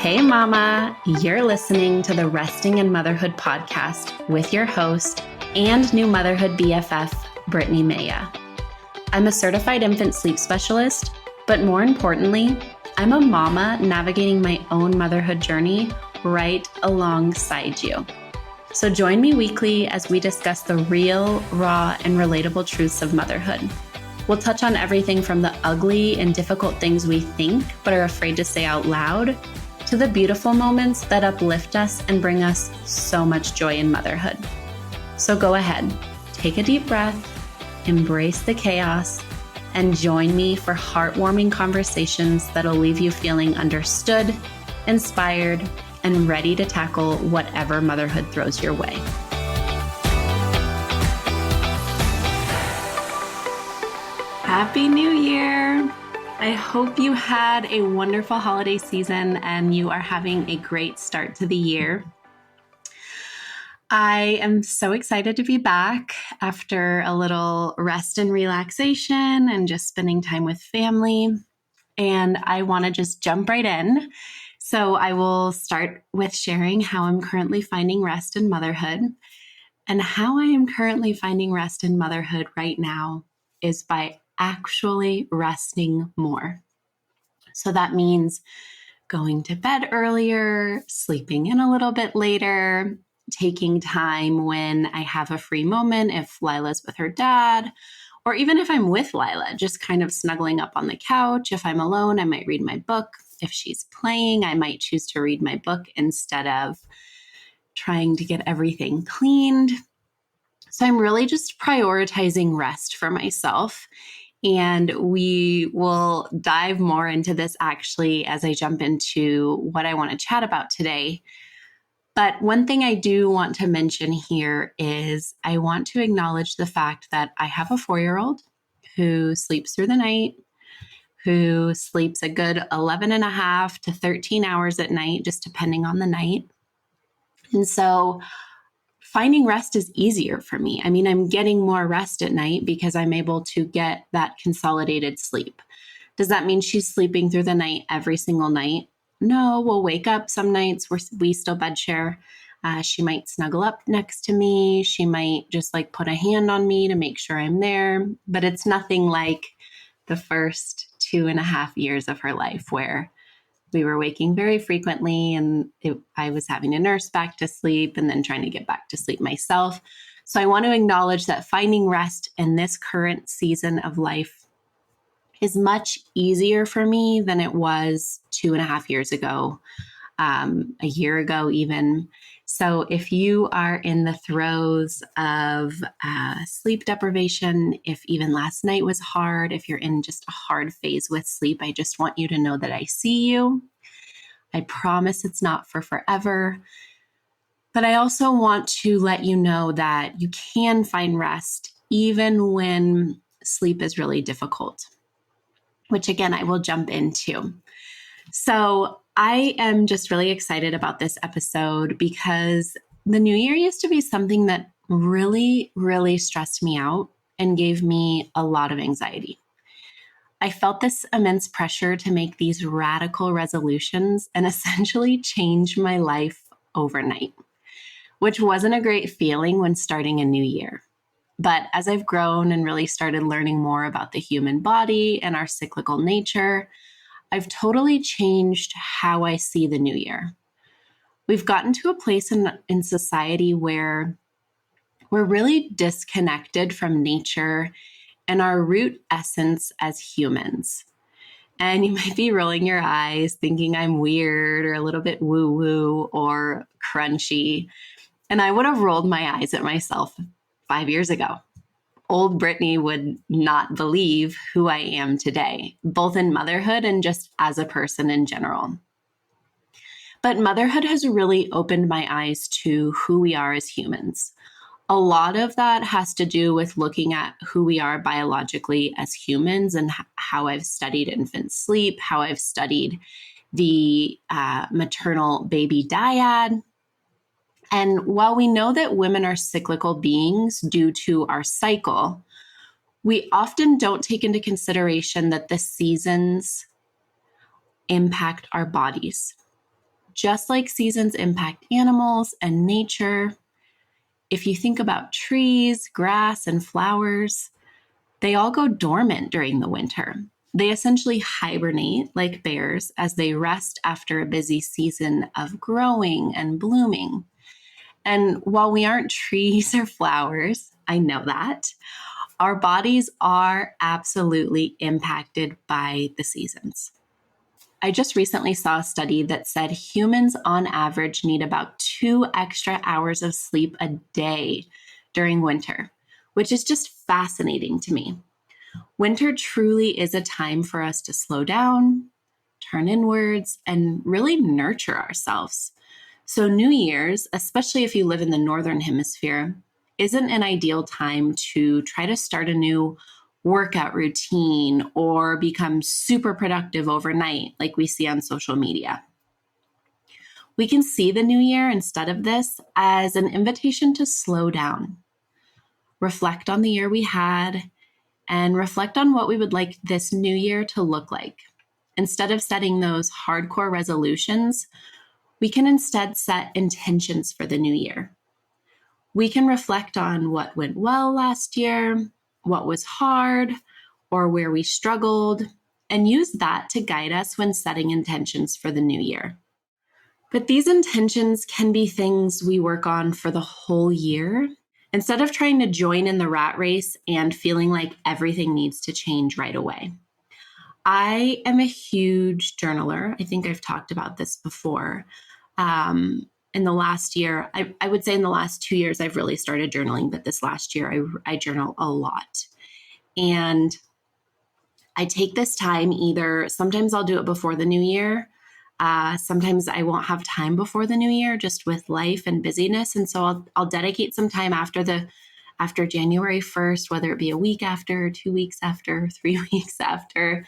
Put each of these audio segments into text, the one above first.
Hey, Mama, you're listening to the Resting in Motherhood podcast with your host and new motherhood BFF, Brittni Maya. I'm a certified infant sleep specialist, but more importantly, I'm a mama navigating my own motherhood journey right alongside you. So join me weekly as we discuss the real, raw, and relatable truths of motherhood. We'll touch on everything from the ugly and difficult things we think but are afraid to say out loud, to the beautiful moments that uplift us and bring us so much joy in motherhood. So go ahead, take a deep breath, embrace the chaos, and join me for heartwarming conversations that'll leave you feeling understood, inspired, and ready to tackle whatever motherhood throws your way. Happy New Year! I hope you had a wonderful holiday season and you are having a great start to the year. I am so excited to be back after a little rest and relaxation and just spending time with family. And I want to just jump right in. So I will start with sharing how I'm currently finding rest in motherhood. And how I am currently finding rest in motherhood right now is by actually resting more. So that means going to bed earlier, sleeping in a little bit later, taking time when I have a free moment, if Lila's with her dad, or even if I'm with Lila, just kind of snuggling up on the couch. If I'm alone, I might read my book. If she's playing, I might choose to read my book instead of trying to get everything cleaned. So I'm really just prioritizing rest for myself. And we will dive more into this actually as I jump into what I want to chat about today. But one thing I do want to mention here is I want to acknowledge the fact that I have a 4-year-old who sleeps through the night, who sleeps a good 11 and a half to 13 hours at night, just depending on the night. And so finding rest is easier for me. I mean, I'm getting more rest at night because I'm able to get that consolidated sleep. Does that mean she's sleeping through the night every single night? No, we'll wake up some nights where we still bed share. She might snuggle up next to me. She might just like put a hand on me to make sure I'm there. But it's nothing like the first 2.5 years of her life where we were waking very frequently and I was having to nurse back to sleep and then trying to get back to sleep myself. So I want to acknowledge that finding rest in this current season of life is much easier for me than it was 2.5 years ago, a year ago even. So if you are in the throes of sleep deprivation, if even last night was hard, if you're in just a hard phase with sleep, I just want you to know that I see you. I promise it's not for forever. But I also want to let you know that you can find rest even when sleep is really difficult, which again, I will jump into. So I am just really excited about this episode because the new year used to be something that really, really stressed me out and gave me a lot of anxiety. I felt this immense pressure to make these radical resolutions and essentially change my life overnight, which wasn't a great feeling when starting a new year. But as I've grown and really started learning more about the human body and our cyclical nature, I've totally changed how I see the new year. We've gotten to a place in society where we're really disconnected from nature and our root essence as humans. And you might be rolling your eyes thinking I'm weird or a little bit woo-woo or crunchy. And I would have rolled my eyes at myself 5 years ago. Old Brittni would not believe who I am today, both in motherhood and just as a person in general. But motherhood has really opened my eyes to who we are as humans. A lot of that has to do with looking at who we are biologically as humans and how I've studied infant sleep, how I've studied the maternal baby dyad. And while we know that women are cyclical beings due to our cycle, we often don't take into consideration that the seasons impact our bodies. Just like seasons impact animals and nature, if you think about trees, grass, and flowers, they all go dormant during the winter. They essentially hibernate like bears as they rest after a busy season of growing and blooming. And while we aren't trees or flowers, I know that, our bodies are absolutely impacted by the seasons. I just recently saw a study that said humans on average need about 2 extra hours of sleep a day during winter, which is just fascinating to me. Winter truly is a time for us to slow down, turn inwards, and really nurture ourselves. So, New Year's, especially if you live in the Northern Hemisphere, isn't an ideal time to try to start a new workout routine or become super productive overnight like we see on social media. We can see the new year instead of this as an invitation to slow down, reflect on the year we had, and reflect on what we would like this new year to look like. Instead of setting those hardcore resolutions, we can instead set intentions for the new year. We can reflect on what went well last year, what was hard, or where we struggled, and use that to guide us when setting intentions for the new year. But these intentions can be things we work on for the whole year, instead of trying to join in the rat race and feeling like everything needs to change right away. I am a huge journaler. I think I've talked about this before. In the last year, I would say in the last 2 years, I've really started journaling, but this last year, I journal a lot. And I take this time sometimes I'll do it before the new year. Sometimes I won't have time before the new year, just with life and busyness. And so I'll dedicate some time after January 1st, whether it be a week after, 2 weeks after, 3 weeks after.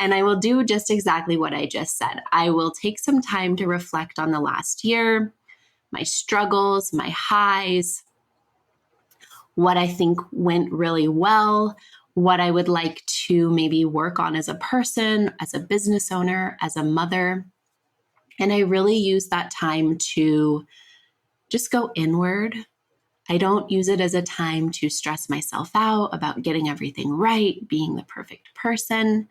And I will do just exactly what I just said. I will take some time to reflect on the last year, my struggles, my highs, what I think went really well, what I would like to maybe work on as a person, as a business owner, as a mother. And I really use that time to just go inward. I don't use it as a time to stress myself out about getting everything right, being the perfect person.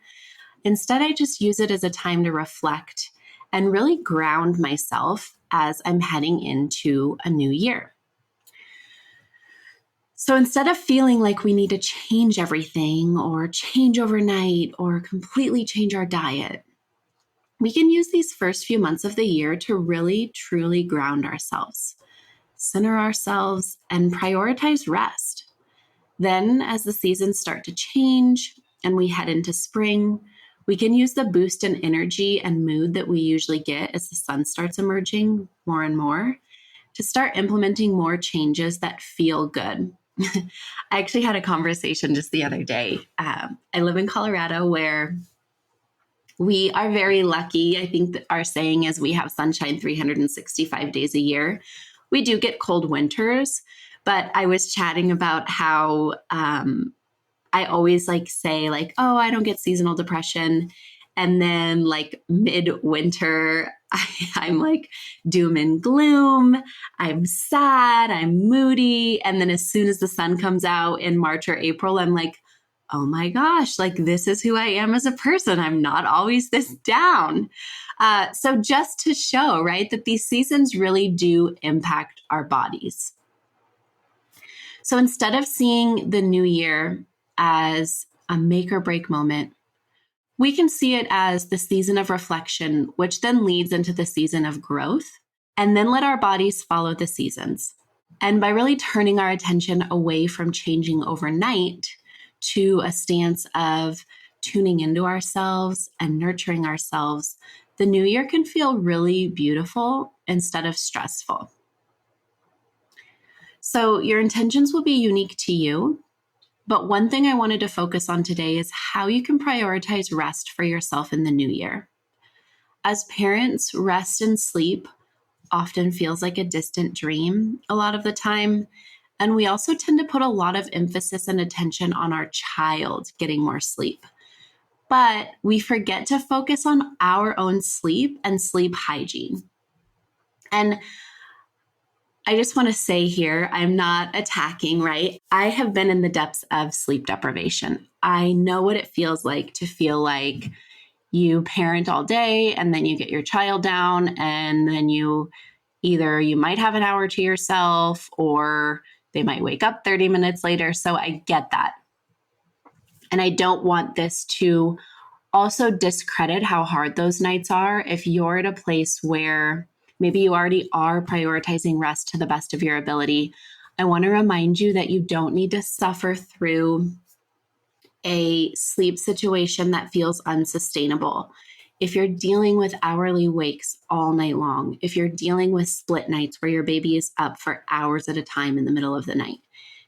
Instead, I just use it as a time to reflect and really ground myself as I'm heading into a new year. So instead of feeling like we need to change everything or change overnight or completely change our diet, we can use these first few months of the year to really, truly ground ourselves, center ourselves, and prioritize rest. Then, as the seasons start to change and we head into spring, we can use the boost in energy and mood that we usually get as the sun starts emerging more and more to start implementing more changes that feel good. I actually had a conversation just the other day. I live in Colorado, where we are very lucky. I think that our saying is we have sunshine 365 days a year. We do get cold winters, but I was chatting about how I always say oh, I don't get seasonal depression. And then midwinter, I'm doom and gloom. I'm sad. I'm moody. And then as soon as the sun comes out in March or April, I'm like, oh my gosh, this is who I am as a person. I'm not always this down. So just to show, right, that these seasons really do impact our bodies. So instead of seeing the new year as a make or break moment, we can see it as the season of reflection, which then leads into the season of growth, and then let our bodies follow the seasons. And by really turning our attention away from changing overnight to a stance of tuning into ourselves and nurturing ourselves, the new year can feel really beautiful instead of stressful. So your intentions will be unique to you. But one thing I wanted to focus on today is how you can prioritize rest for yourself in the new year. As parents, rest and sleep often feels like a distant dream a lot of the time. And we also tend to put a lot of emphasis and attention on our child getting more sleep. But we forget to focus on our own sleep and sleep hygiene. And I just want to say here, I'm not attacking, right? I have been in the depths of sleep deprivation. I know what it feels like to feel like you parent all day and then you get your child down and then you might have an hour to yourself or they might wake up 30 minutes later. So I get that. And I don't want this to also discredit how hard those nights are. If you're at a place where maybe you already are prioritizing rest to the best of your ability, I want to remind you that you don't need to suffer through a sleep situation that feels unsustainable. If you're dealing with hourly wakes all night long, if you're dealing with split nights where your baby is up for hours at a time in the middle of the night,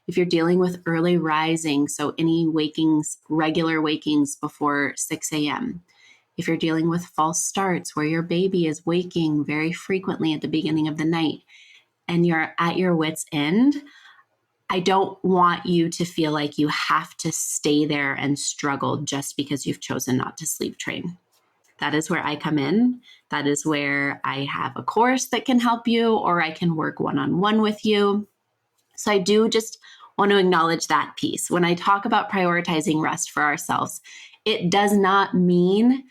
if you're dealing with early rising, so any wakings, regular wakings before 6 a.m., if you're dealing with false starts where your baby is waking very frequently at the beginning of the night and you're at your wit's end, I don't want you to feel like you have to stay there and struggle just because you've chosen not to sleep train. That is where I come in. That is where I have a course that can help you, or I can work one-on-one with you. So I do just want to acknowledge that piece. When I talk about prioritizing rest for ourselves, it does not mean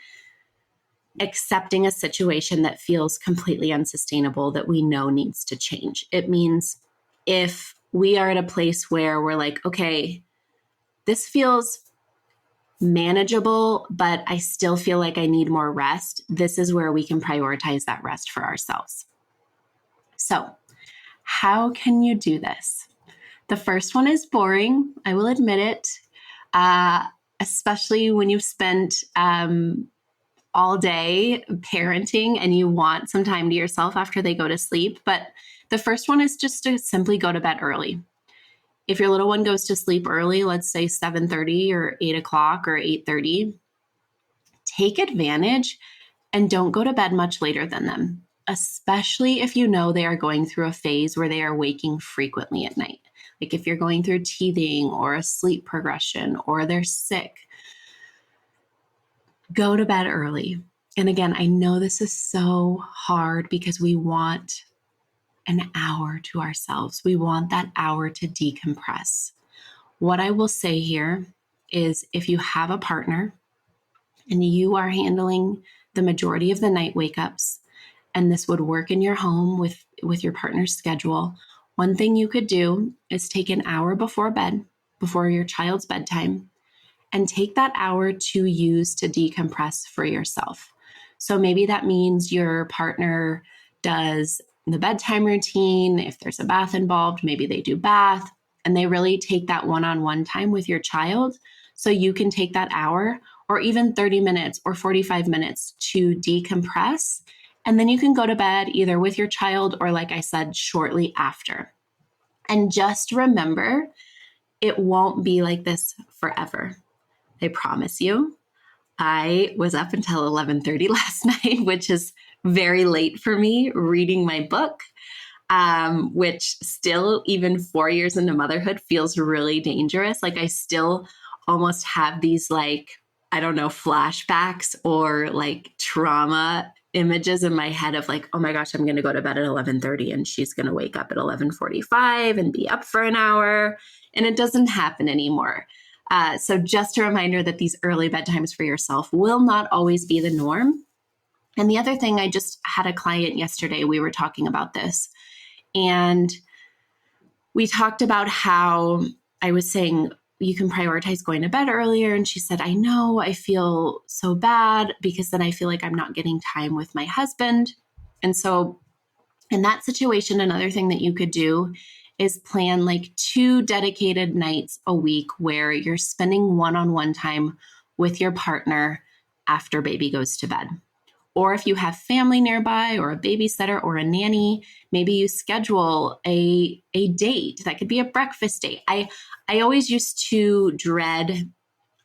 accepting a situation that feels completely unsustainable that we know needs to change. It means if we are at a place where we're like, okay, this feels manageable, but I still feel like I need more rest, this is where we can prioritize that rest for ourselves. So, how can you do this? The first one is boring. I will admit it, especially when you've spent all day parenting and you want some time to yourself after they go to sleep. But the first one is just to simply go to bed early. If your little one goes to sleep early, let's say 7:30 or 8 o'clock or 8:30, take advantage and don't go to bed much later than them, especially if you know they are going through a phase where they are waking frequently at night. Like if you're going through teething or a sleep progression or they're sick, go to bed early. And again, I know this is so hard because we want an hour to ourselves. We want that hour to decompress. What I will say here is if you have a partner and you are handling the majority of the night wake-ups, and this would work in your home with your partner's schedule, one thing you could do is take an hour before bed, before your child's bedtime, and take that hour to use to decompress for yourself. So maybe that means your partner does the bedtime routine. If there's a bath involved, maybe they do bath, and they really take that one-on-one time with your child so you can take that hour or even 30 minutes or 45 minutes to decompress. And then you can go to bed either with your child or, like I said, shortly after. And just remember, it won't be like this forever. I promise you. I was up until 11:30 last night, which is very late for me, reading my book, which still, even 4 years into motherhood, feels really dangerous. Like I still almost have these flashbacks or like trauma images in my head of like, oh my gosh, I'm going to go to bed at 11:30 and she's going to wake up at 11:45 and be up for an hour. And it doesn't happen anymore. So just a reminder that these early bedtimes for yourself will not always be the norm. And the other thing, I just had a client yesterday, we were talking about this, and we talked about how I was saying you can prioritize going to bed earlier. And she said, I know, I feel so bad because then I feel like I'm not getting time with my husband. And so in that situation, another thing that you could do is plan like 2 dedicated nights a week where you're spending one-on-one time with your partner after baby goes to bed. Or if you have family nearby or a babysitter or a nanny, maybe you schedule a date. That could be a breakfast date. I always used to dread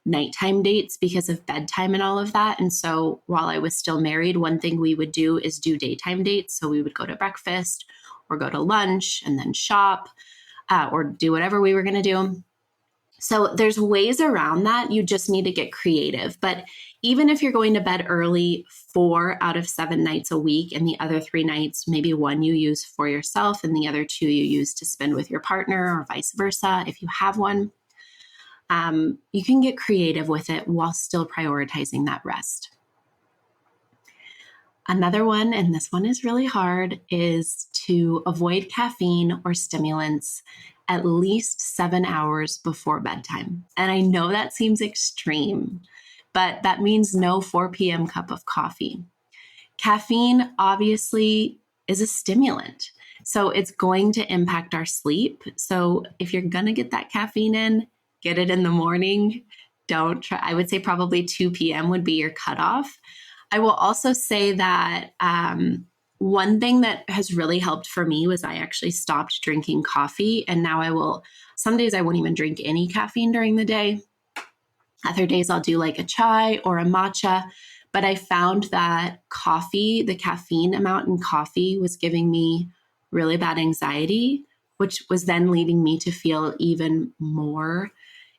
nighttime dates because of bedtime and all of that. And so while I was still married, one thing we would do is do daytime dates. So we would go to breakfast or go to lunch and then shop or do whatever we were going to do. So there's ways around that. You just need to get creative. But even if you're going to bed early 4 out of 7 nights a week, and the other 3 nights, maybe one you use for yourself and the other 2 you use to spend with your partner, or vice versa, if you have one, you can get creative with it while still prioritizing that rest. Another one, and this one is really hard, is to avoid caffeine or stimulants at least 7 hours before bedtime. And I know that seems extreme, but that means no 4 p.m. cup of coffee. Caffeine obviously is a stimulant, so it's going to impact our sleep. So if you're going to get that caffeine in, get it in the morning. Don't try. I would say probably 2 p.m. would be your cutoff. I will also say that one thing that has really helped for me was I actually stopped drinking coffee. And now some days I won't even drink any caffeine during the day. Other days I'll do like a chai or a matcha. But I found that the caffeine amount in coffee was giving me really bad anxiety, which was then leading me to feel even more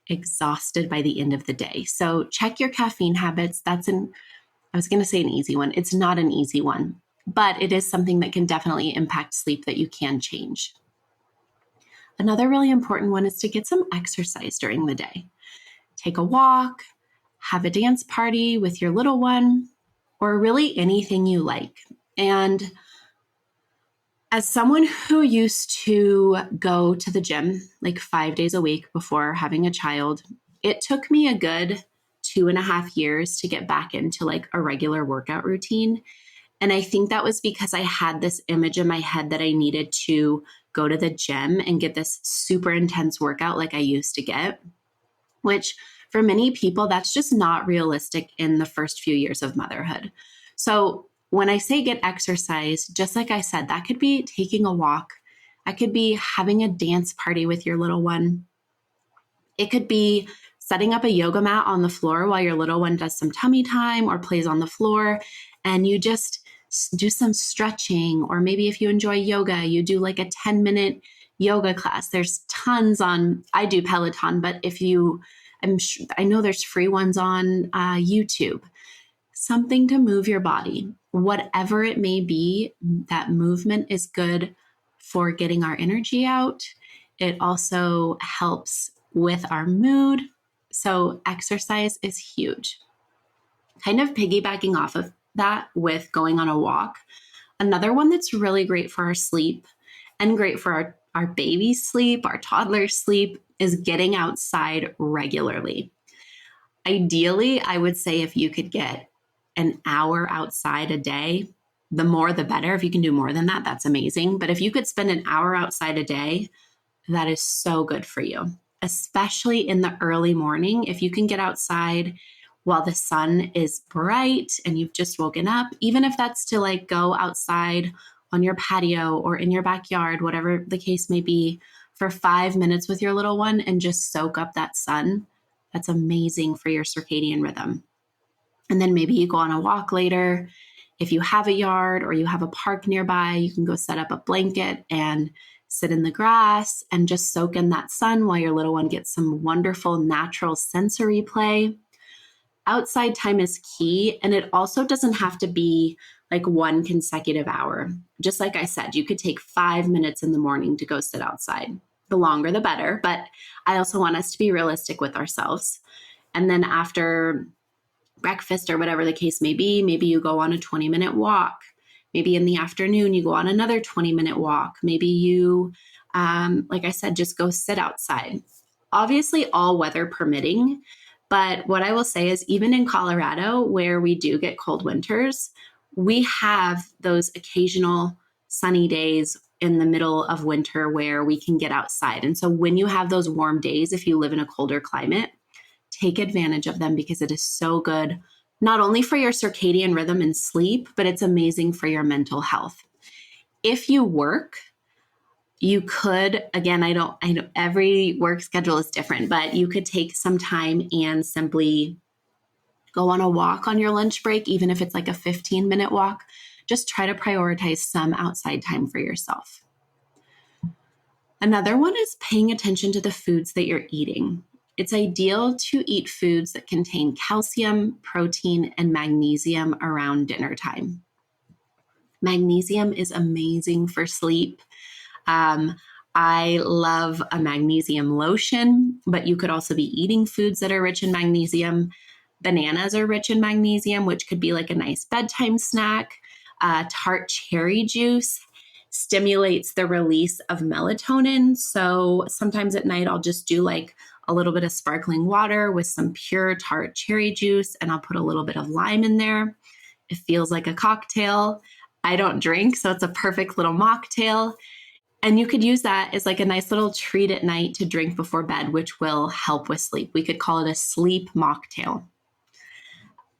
exhausted by the end of the day. So check your caffeine habits. I was going to say an easy one. It's not an easy one, but it is something that can definitely impact sleep that you can change. Another really important one is to get some exercise during the day. Take a walk, have a dance party with your little one, or really anything you like. And as someone who used to go to the gym like 5 days a week before having a child, it took me a good 2.5 years to get back into like a regular workout routine. And I think that was because I had this image in my head that I needed to go to the gym and get this super intense workout like I used to get, which for many people, that's just not realistic in the first few years of motherhood. So when I say get exercise, just like I said, that could be taking a walk. That could be having a dance party with your little one. It could be setting up a yoga mat on the floor while your little one does some tummy time or plays on the floor, and you just do some stretching. Or maybe if you enjoy yoga, you do like a 10-minute yoga class. There's tons I do Peloton, but I know there's free ones on YouTube. Something to move your body, whatever it may be. That movement is good for getting our energy out. It also helps with our mood. So exercise is huge. Kind of piggybacking off of that with going on a walk. Another one that's really great for our sleep and great for our baby's sleep, our toddler's sleep, is getting outside regularly. Ideally, I would say if you could get an hour outside a day, the more the better. If you can do more than that, that's amazing. But if you could spend an hour outside a day, that is so good for you, especially in the early morning. If you can get outside while the sun is bright and you've just woken up, even if that's to like go outside on your patio or in your backyard, whatever the case may be, for 5 minutes with your little one and just soak up that sun, that's amazing for your circadian rhythm. And then maybe you go on a walk later. If you have a yard or you have a park nearby, you can go set up a blanket and sit in the grass and just soak in that sun while your little one gets some wonderful natural sensory play. Outside time is key, and it also doesn't have to be like one consecutive hour. Just like I said, you could take 5 minutes in the morning to go sit outside. The longer, the better, but I also want us to be realistic with ourselves. And then after breakfast or whatever the case may be, maybe you go on a 20-minute walk. Maybe in the afternoon, you go on another 20-minute walk. Maybe you, like I said, just go sit outside. Obviously, all weather permitting. But what I will say is even in Colorado, where we do get cold winters, we have those occasional sunny days in the middle of winter where we can get outside. And so when you have those warm days, if you live in a colder climate, take advantage of them because it is so good, not only for your circadian rhythm and sleep, but it's amazing for your mental health. If you work, you could, again, I know every work schedule is different, but you could take some time and simply go on a walk on your lunch break, even if it's like a 15-minute walk. Just try to prioritize some outside time for yourself. Another one is paying attention to the foods that you're eating. it's ideal to eat foods that contain calcium, protein, and magnesium around dinner time. Magnesium is amazing for sleep. I love a magnesium lotion, but you could also be eating foods that are rich in magnesium. Bananas are rich in magnesium, which could be like a nice bedtime snack. Tart cherry juice stimulates the release of melatonin. So sometimes at night, I'll just do like a little bit of sparkling water with some pure tart cherry juice, and I'll put a little bit of lime in there. It feels like a cocktail. I don't drink, so it's a perfect little mocktail. And you could use that as like a nice little treat at night to drink before bed, which will help with sleep. We could call it a sleep mocktail.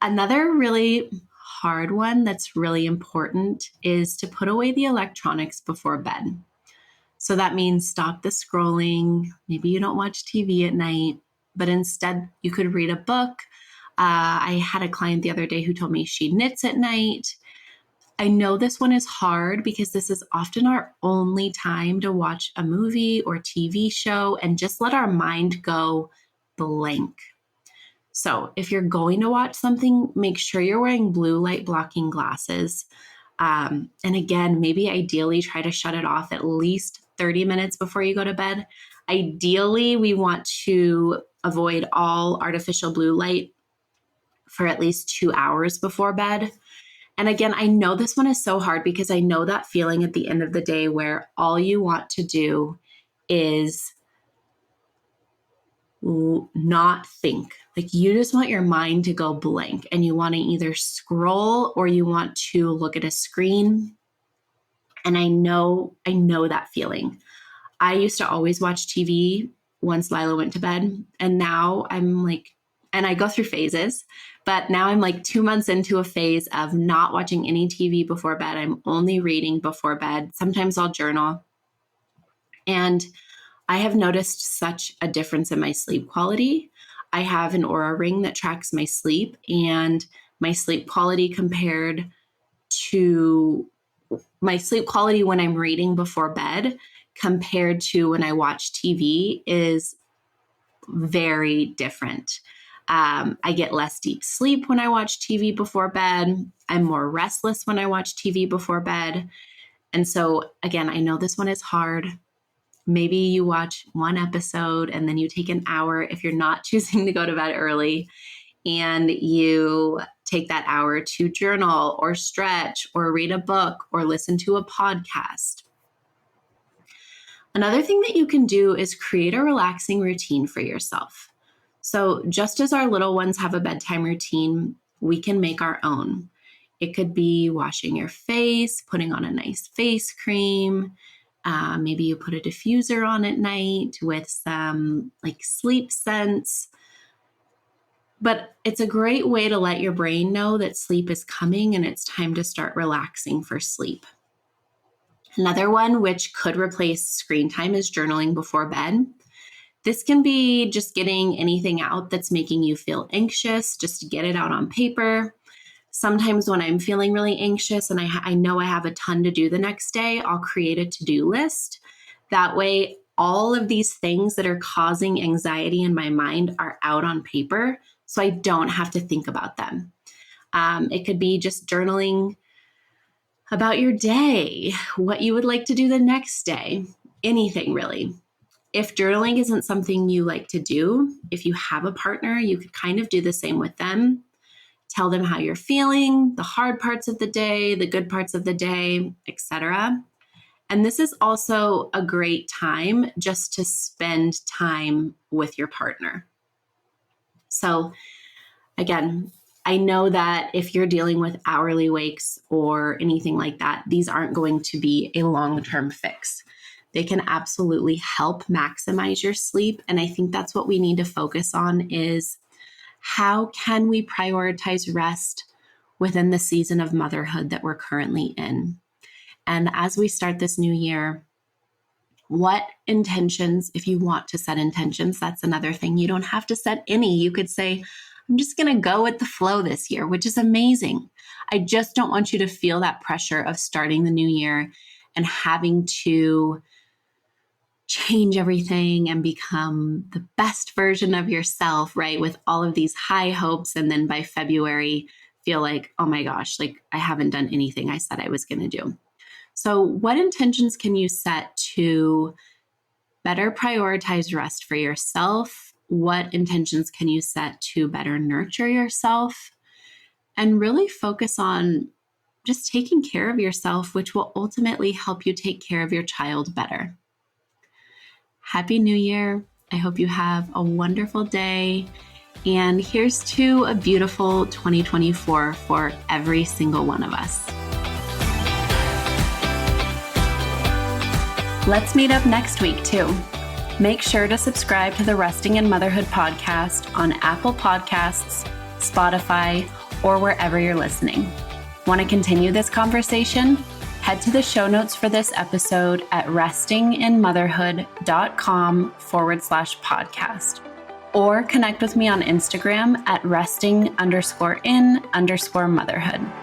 Another really hard one that's really important is to put away the electronics before bed. So that means stop the scrolling. Maybe you don't watch TV at night, but instead you could read a book. I had a client the other day who told me she knits at night. I know this one is hard because this is often our only time to watch a movie or TV show and just let our mind go blank. So if you're going to watch something, make sure you're wearing blue light blocking glasses. And again, maybe ideally try to shut it off at least 30 minutes before you go to bed. Ideally, we want to avoid all artificial blue light for at least 2 hours before bed. And again, I know this one is so hard because I know that feeling at the end of the day where all you want to do is not think. Like you just want your mind to go blank and you want to either scroll or you want to look at a screen. And I know that feeling. I used to always watch TV once Lila went to bed, and now I'm like, and I go through phases, but now I'm like 2 months into a phase of not watching any TV before bed. I'm only reading before bed. Sometimes I'll journal. And I have noticed such a difference in my sleep quality. I have an Oura ring that tracks my sleep, and my sleep quality compared to my sleep quality when I'm reading before bed compared to when I watch TV is very different. I get less deep sleep when I watch TV before bed. I'm more restless when I watch TV before bed. And so, again, I know this one is hard. Maybe you watch one episode and then you take an hour if you're not choosing to go to bed early, and you take that hour to journal or stretch or read a book or listen to a podcast. Another thing that you can do is create a relaxing routine for yourself. So just as our little ones have a bedtime routine, we can make our own. It could be washing your face, putting on a nice face cream. Maybe you put a diffuser on at night with some like sleep scents. But it's a great way to let your brain know that sleep is coming and it's time to start relaxing for sleep. Another one, which could replace screen time, is journaling before bed. This can be just getting anything out that's making you feel anxious, just to get it out on paper. Sometimes when I'm feeling really anxious and I know I have a ton to do the next day, I'll create a to-do list. That way, all of these things that are causing anxiety in my mind are out on paper, so I don't have to think about them. It could be just journaling about your day, what you would like to do the next day, anything really. If journaling isn't something you like to do, if you have a partner, you could kind of do the same with them. Tell them how you're feeling, the hard parts of the day, the good parts of the day, etc. And this is also a great time just to spend time with your partner. So again, I know that if you're dealing with hourly wakes or anything like that, these aren't going to be a long-term fix. They can absolutely help maximize your sleep. And I think that's what we need to focus on is how can we prioritize rest within the season of motherhood that we're currently in? And as we start this new year, what intentions, if you want to set intentions, that's another thing. You don't have to set any. You could say, I'm just going to go with the flow this year, which is amazing. I just don't want you to feel that pressure of starting the new year and having to change everything and become the best version of yourself, right? With all of these high hopes. And then by February, feel like, oh my gosh, like I haven't done anything I said I was going to do. So what intentions can you set to better prioritize rest for yourself? What intentions can you set to better nurture yourself? And really focus on just taking care of yourself, which will ultimately help you take care of your child better. Happy New Year. I hope you have a wonderful day. And here's to a beautiful 2024 for every single one of us. Let's meet up next week too. Make sure to subscribe to the Resting in Motherhood podcast on Apple Podcasts, Spotify, or wherever you're listening. Want to continue this conversation? Head to the show notes for this episode at restinginmotherhood.com/podcast, or connect with me on Instagram at resting_in_motherhood.